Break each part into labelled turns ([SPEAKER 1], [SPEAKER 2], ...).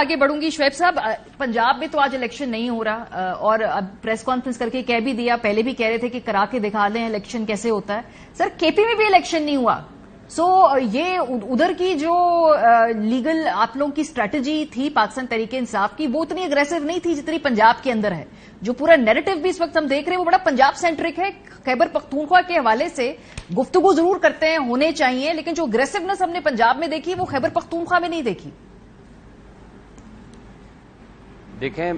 [SPEAKER 1] आगे बढ़ूंगी। शुएब साहब, पंजाब में तो आज इलेक्शन नहीं हो रहा और अब प्रेस कॉन्फ्रेंस करके कह भी दिया, पहले भी कह रहे थे कि करा के दिखा दें इलेक्शन कैसे होता है। सर, केपी में भी इलेक्शन नहीं हुआ। ये उधर की जो लीगल आप लोगों की स्ट्रेटजी थी पाकिस्तान तहरीक इंसाफ की, वो उतनी अग्रेसिव नहीं थी जितनी पंजाब के अंदर है। जो पूरा नैरेटिव भी इस वक्त हम देख रहे हैं वो बड़ा पंजाब सेंट्रिक है। खैबर पख्तूनख्वा के हवाले से गुफ्तगू जरूर करते हैं, होने चाहिए, लेकिन जो अग्रेसिवनेस हमने पंजाब में देखी वो खैबर पख्तूनख्वा में नहीं देखी।
[SPEAKER 2] देखें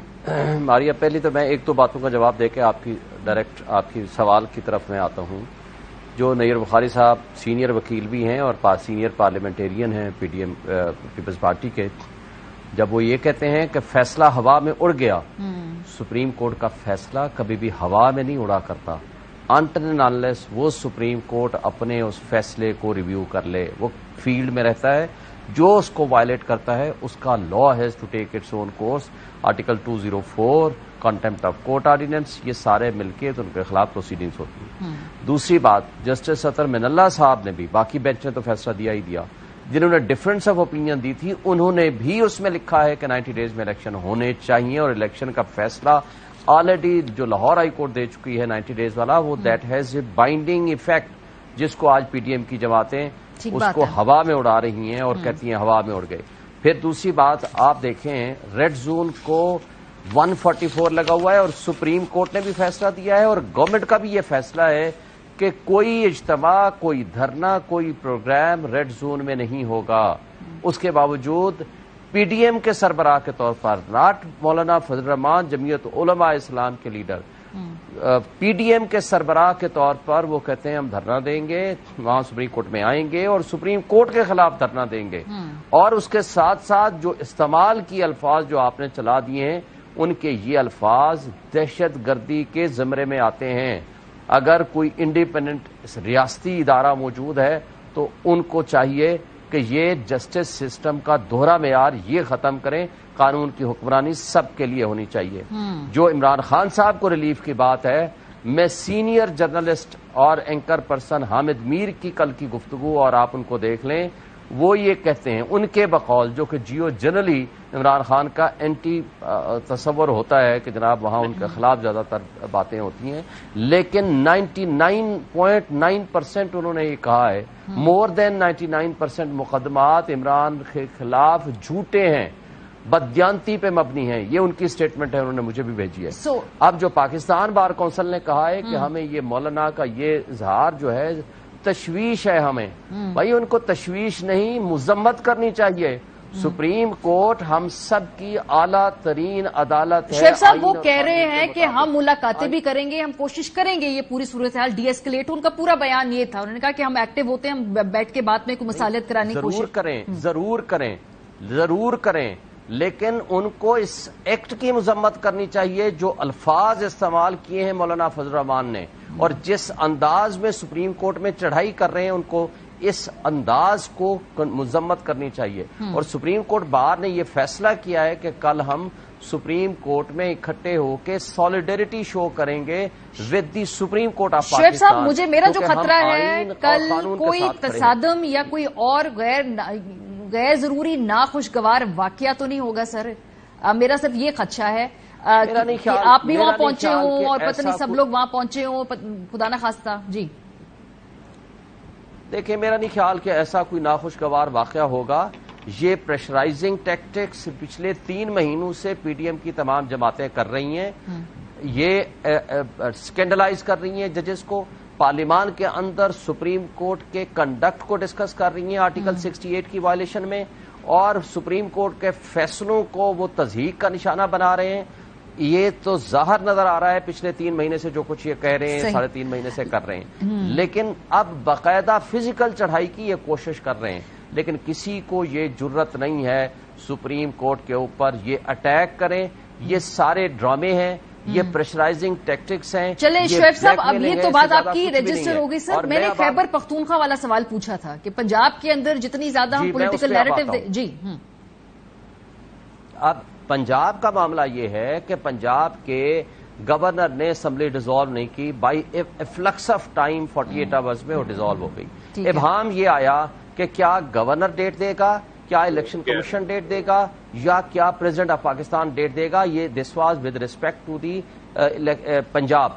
[SPEAKER 2] मारिया, पहले तो मैं एक दो बातों का जवाब देके आपकी डायरेक्ट आपकी सवाल की तरफ मैं आता हूं। जो नैयर बुखारी साहब सीनियर वकील भी हैं और सीनियर पार्लियामेंटेरियन हैं पीडीएम पीपल्स पार्टी के, जब वो ये कहते हैं कि फैसला हवा में उड़ गया, सुप्रीम कोर्ट का फैसला कभी भी हवा में नहीं उड़ा करता अनटिल एंड अनलेस वो सुप्रीम कोर्ट अपने उस फैसले को रिव्यू कर ले। वो फील्ड में रहता है, जो उसको वायलेट करता है उसका law has to take its own course. Article 204, contempt of court ordinance, ये सारे मिलके तो उनके खिलाफ प्रोसीडिंग्स होती हैं। दूसरी बात, जस्टिस अतर मिनल्ला साहब ने भी, बाकी बेंच ने तो फैसला दिया ही दिया, जिन्होंने डिफरेंस ऑफ ओपिनियन दी थी उन्होंने भी उसमें लिखा है कि 90 डेज में इलेक्शन होने चाहिए और इलेक्शन का फैसला ऑलरेडी जो लाहौर हाई कोर्ट दे चुकी है 90 डेज वाला, वो that has a binding effect, जिसको आज पीडीएम की जमातें उसको हवा में उड़ा रही हैं और कहती हैं हवा में उड़ गए। फिर दूसरी बात आप देखें, रेड जोन को 144 लगा हुआ है और सुप्रीम कोर्ट ने भी फैसला दिया है और गवर्नमेंट का भी ये फैसला है कि कोई इज्तिमा, कोई धरना, कोई प्रोग्राम रेड जोन में नहीं होगा। उसके बावजूद पीडीएम के सरबराह के तौर पर, नॉट मौलाना फजल रहमान जमीयत उलमा इस्लाम के लीडर, पीडीएम के सरबराह के तौर पर वो कहते हैं हम धरना देंगे, वहां सुप्रीम कोर्ट में आएंगे और सुप्रीम कोर्ट के खिलाफ धरना देंगे। और उसके साथ साथ जो इस्तेमाल की अल्फाज जो आपने चला दिए हैं, उनके ये अल्फाज दहशत गर्दी के ज़मरे में आते हैं। अगर कोई इंडिपेंडेंट रियासती इदारा मौजूद है तो उनको चाहिए कि ये जस्टिस सिस्टम का दोहरा मेयार ये खत्म करें, कानून की हुक्मरानी सबके लिए होनी चाहिए। जो इमरान खान साहब को रिलीफ की बात है, मैं सीनियर जर्नलिस्ट और एंकर पर्सन हामिद मीर की कल की गुफ्तगू और आप उनको देख लें, वो ये कहते हैं उनके बकौल, जो कि जियो जनरली इमरान खान का एंटी तस्वर होता है कि जनाब वहां उनके खिलाफ ज्यादातर बातें होती हैं, लेकिन 99.9% उन्होंने ये कहा है, मोर देन 99% मुकदमात इमरान के खिलाफ झूठे हैं, बदयांती पे मबनी है। ये उनकी स्टेटमेंट है, उन्होंने मुझे भी भेजी है। अब जो पाकिस्तान बार काउंसिल ने कहा है कि हमें ये मौलाना का ये इजहार जो है तशवीश है, हमें भाई उनको तशवीश नहीं मुजम्मत करनी चाहिए। सुप्रीम कोर्ट हम सब की आला तरीन अदालत है।
[SPEAKER 1] शुएब साहब वो कह रहे हैं कि हम मुलाकातें भी करेंगे, हम कोशिश करेंगे ये पूरी सूरत हाल डीएस्केलेट। उनका पूरा बयान ये था, उन्होंने कहा कि हम एक्टिव होते हैं, हम बैठ के बात में कोई मसालियत कराने की कोशिश
[SPEAKER 2] करें, जरूर करें, लेकिन उनको इस एक्ट की मुजम्मत करनी चाहिए जो अल्फाज इस्तेमाल किए हैं मौलाना फजल रहमान ने, और जिस अंदाज में सुप्रीम कोर्ट में चढ़ाई कर रहे हैं उनको इस अंदाज को मुजम्मत करनी चाहिए। और सुप्रीम कोर्ट बार ने यह फैसला किया है कि कल हम सुप्रीम कोर्ट में इकट्ठे होकर सॉलिडेरिटी शो करेंगे with the supreme court of Pakistan.
[SPEAKER 1] Shoaib साहब, मुझे मेरा जो खतरा है कल कोई तसादम या कोई और गैर जरूरी नाखुशगवार वाकया तो नहीं होगा सर? मेरा सिर्फ ये खदशा है कि आप भी वहां पहुंचे हो और पता नहीं सब लोग वहां पहुंचे हो, खुदा ना खास्ता। जी
[SPEAKER 2] देखिए, मेरा नहीं ख्याल कि ऐसा कोई नाखुशगवार वाकया होगा। ये प्रेशराइजिंग टैक्टिक्स पिछले 3 महीनों से पीडीएम की तमाम जमातें कर रही हैं। ये स्कैंडलाइज कर रही हैं जजेस को, पार्लियामान के अंदर सुप्रीम कोर्ट के कंडक्ट को डिस्कस कर रही हैं आर्टिकल 68 की वायलेशन में, और सुप्रीम कोर्ट के फैसलों को वो तज़हीक का निशाना बना रहे हैं। ये तो जाहिर नजर आ रहा है पिछले 3 महीने से जो कुछ ये कह रहे हैं, 3.5 महीने से कर रहे हैं, लेकिन अब बाकायदा फिजिकल चढ़ाई की ये कोशिश कर रहे हैं। लेकिन किसी को ये जुर्रत नहीं है सुप्रीम कोर्ट के ऊपर ये अटैक करें। ये सारे ड्रामे हैं, ये प्रेशराइजिंग टैक्टिक्स हैं।
[SPEAKER 1] चले शुएब साहब, अब ये तो बात आपकी रजिस्टर होगी सर। मैंने खैबर पख्तूनख्वा वाला सवाल पूछा था कि पंजाब के अंदर जितनी ज्यादा हम पॉलिटिकल नैरेटिव जी
[SPEAKER 2] अब पंजाब का मामला ये है कि पंजाब के गवर्नर ने असेंबली डिसॉल्व नहीं की, by A flux of time 48 hours में वो डिसॉल्व हो गई। इब्हाम ये आया कि क्या गवर्नर डेट देगा کیا الیکشن کمیشن ڈیٹ دے گا یا کیا پریزیڈنٹ آف پاکستان ڈیٹ دے گا. یہ this was with respect to the Punjab.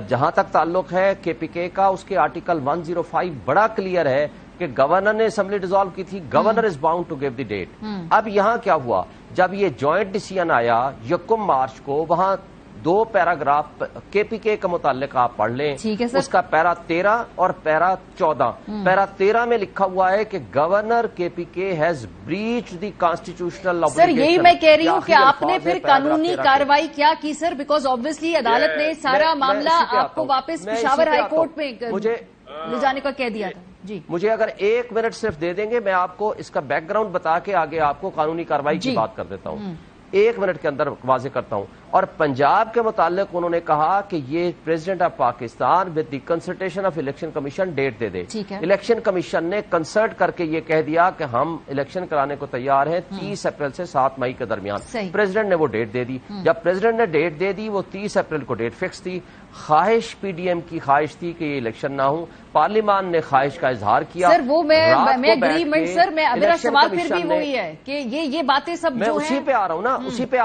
[SPEAKER 2] جہاں تک تعلق ہے کے پی کے کا, اس کے آرٹیکل 105 بڑا کلیئر ہے کہ گورنر نے اسمبلی ڈیزالو کی تھی, governor is bound to give the date. اب یہاں کیا ہوا, جب یہ جوائنٹ ڈیسیژن آیا 1 مارچ کو, وہاں 2 پیراگراف کے پی کے کا متعلق آپ پڑھ لیں, اس کا پیرا 13 اور پیرا 14. پیرا 13 میں لکھا ہوا ہے کہ governor K P K has breach the constitutional
[SPEAKER 1] obligation. Sir یہی میں کہہ رہی ہوں کہ آپ نے پھر قانونی کارروائی کیا کی سر, بیکاز آبویسلی عدالت نے سارا معاملہ آپ کو واپس پشاور ہائی کورٹ میں لے جانے کا کہہ دیا تھا. جی
[SPEAKER 2] مجھے اگر 1 منٹ صرف دے دیں گے, میں آپ کو اس کا بیک گراؤنڈ بتا کے آگے آپ کو قانونی کارروائی کی بات کر دیتا ہوں. 1 منٹ کے اندر واضح کرتا ہوں. اور پنجاب کے متعلق انہوں نے کہا کہ یہ president of Pakistan with the consultation of election commission date دے دے. الیکشن کمیشن نے کنسلٹ کر کے یہ کہہ دیا کہ ہم الیکشن کرانے کو تیار ہیں 30 اپریل سے 7 مئی کے درمیان. پریزیڈنٹ نے وہ ڈیٹ دے دی. جب پریزیڈنٹ نے ڈیٹ دے دی, وہ 30 اپریل کو ڈیٹ فکس تھی. خواہش پی ڈی ایم کی خواہش تھی کہ یہ الیکشن نہ ہو, پارلیمان نے خواہش کا اظہار کیا.
[SPEAKER 1] سر وہ میں اگریمنٹ, سر میرا سوال پھر بھی وہی ہے کہ یہ باتیں سب
[SPEAKER 2] میں اسی پہ آ رہا ہوں نا, اسی پہ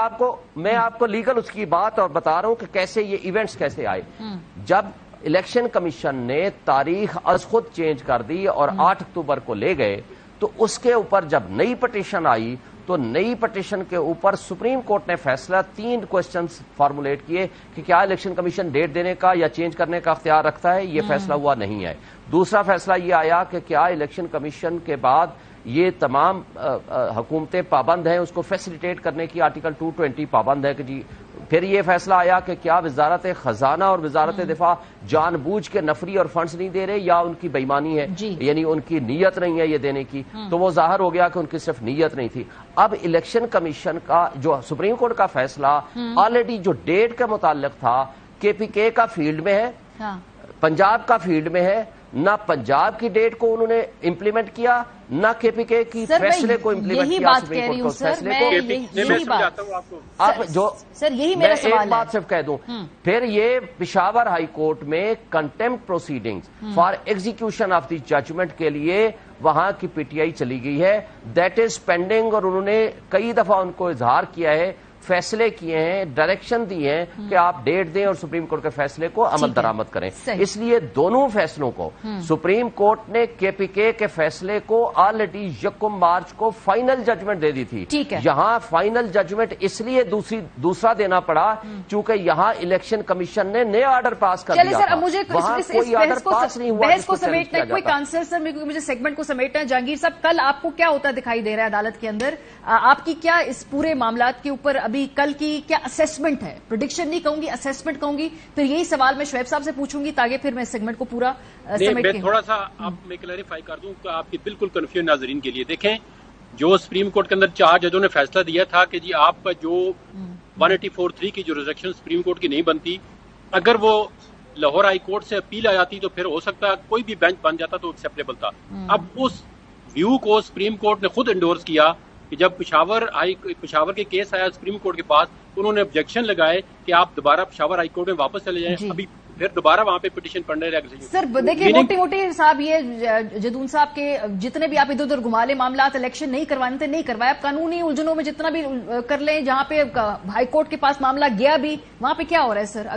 [SPEAKER 2] میں آپ کو لیگل اس کی بات اور بتا رہا ہوں کہ کیسے یہ ایونٹس کیسے آئے. جب الیکشن کمیشن نے تاریخ از خود چینج کر دی اور 8 اکتوبر کو لے گئے, تو اس کے اوپر جب نئی پٹیشن آئی تو نئی پٹیشن کے اوپر سپریم کورٹ نے فیصلہ 3 کوسچنز فارمولیٹ کیے کہ کیا الیکشن کمیشن ڈیٹ دینے کا یا چینج کرنے کا اختیار رکھتا ہے. یہ فیصلہ ہوا نہیں ہے. دوسرا فیصلہ یہ آیا کہ کیا الیکشن کمیشن کے بعد یہ تمام حکومتیں پابند ہیں اس کو فیسیلیٹیٹ کرنے کی, آرٹیکل 220 پابند ہے کہ جی. پھر یہ فیصلہ آیا کہ کیا وزارت خزانہ اور وزارت دفاع جان بوجھ کے نفری اور فنڈز نہیں دے رہے یا ان کی بےایمانی ہے, یعنی ان کی نیت نہیں ہے یہ دینے کی. تو وہ ظاہر ہو گیا کہ ان کی صرف نیت نہیں تھی. اب الیکشن کمیشن کا جو سپریم کورٹ کا فیصلہ آلریڈی جو ڈیٹ کے متعلق تھا, کے پی کے کا فیلڈ میں ہے, پنجاب کا فیلڈ میں ہے. نہ پنجاب کی ڈیٹ کو انہوں نے امپلیمنٹ کیا, نہ کے پی کے کی فیصلے کو امپلیمنٹ کیا. سپریم کورٹ کے فیصلے کو اب جو میں ایک بات صرف کہہ دوں, پھر یہ پشاور ہائی کورٹ میں contempt proceedings for execution of the judgment کے لیے وہاں کی پی ٹی آئی چلی گئی ہے. دیٹ از پینڈنگ, اور انہوں نے کئی دفعہ ان کو اظہار کیا ہے, فیصلے کیے ہیں, ڈائریکشن دی ہیں کہ آپ ڈیٹ دیں اور سپریم کورٹ کے فیصلے کو عمل درآمد کریں. اس لیے دونوں فیصلوں کو سپریم کورٹ نے کے پی کے فیصلے کو آلریڈی 1 مارچ کو فائنل ججمنٹ دے دی تھی. یہاں فائنل ججمنٹ اس لیے دوسرا دینا پڑا چونکہ یہاں الیکشن کمیشن نے نیا آرڈر پاس کر دیا تھا. وہاں کوئی آرڈر پاس نہیں ہوا.
[SPEAKER 1] بحث کو سمیٹنا کوئی آنسر سر, مجھے سیگمنٹ کو سمیٹنا ہے. جہانگیر صاحب, کل آپ کو کیا ہوتا دکھائی دے رہا ہے عدالت کے اندر, آپ کی کیا اس پورے معاملات کے اوپر ابھی کل کی کیا اسیسمنٹ ہے؟ پریڈکشن نہیں کہوں گی, اسیسمنٹ کہوں گی. پھر یہی سوال میں شعیب صاحب سے پوچھوں گی تاکہ پھر میں سیگمنٹ کو پورا سمیٹ کے
[SPEAKER 3] تھوڑا سا میں کلیریفائی کر دوں کہ آپ کی بالکل کنفیوژن ناظرین کے لیے. دیکھیں, جو سپریم کورٹ کے اندر 4 ججوں نے فیصلہ دیا تھا کہ جی آپ کا جو 184(3) کی جو ریزیکشن سپریم کورٹ کی نہیں بنتی, اگر وہ لاہور ہائی کورٹ سے اپیل آ جاتی تو پھر ہو سکتا کوئی بھی بینچ بن جاتا تو ایکسیپٹیبل تھا. اب اس ویو کو سپریم کورٹ نے خود انڈورس کیا کہ جب پشاور کے کیس آیا سپریم کورٹ کے پاس, انہوں نے آبجیکشن لگائے کہ آپ دوبارہ پشاور ہائی کورٹ میں واپس چلے جائیں. ابھی پھر دوبارہ وہاں پہ پٹیشن پڑھنے رہے.
[SPEAKER 1] سر دیکھیں, موٹی صاحب, یہ جدون صاحب کے جتنے بھی آپ ادھر ادھر گھما لے معاملات, الیکشن نہیں کروانے تھے, نہیں کروائے. آپ قانونی الجھنوں میں جتنا بھی کر لیں, جہاں پہ ہائی کورٹ کے پاس معاملہ گیا بھی, وہاں پہ کیا ہو رہا ہے سر؟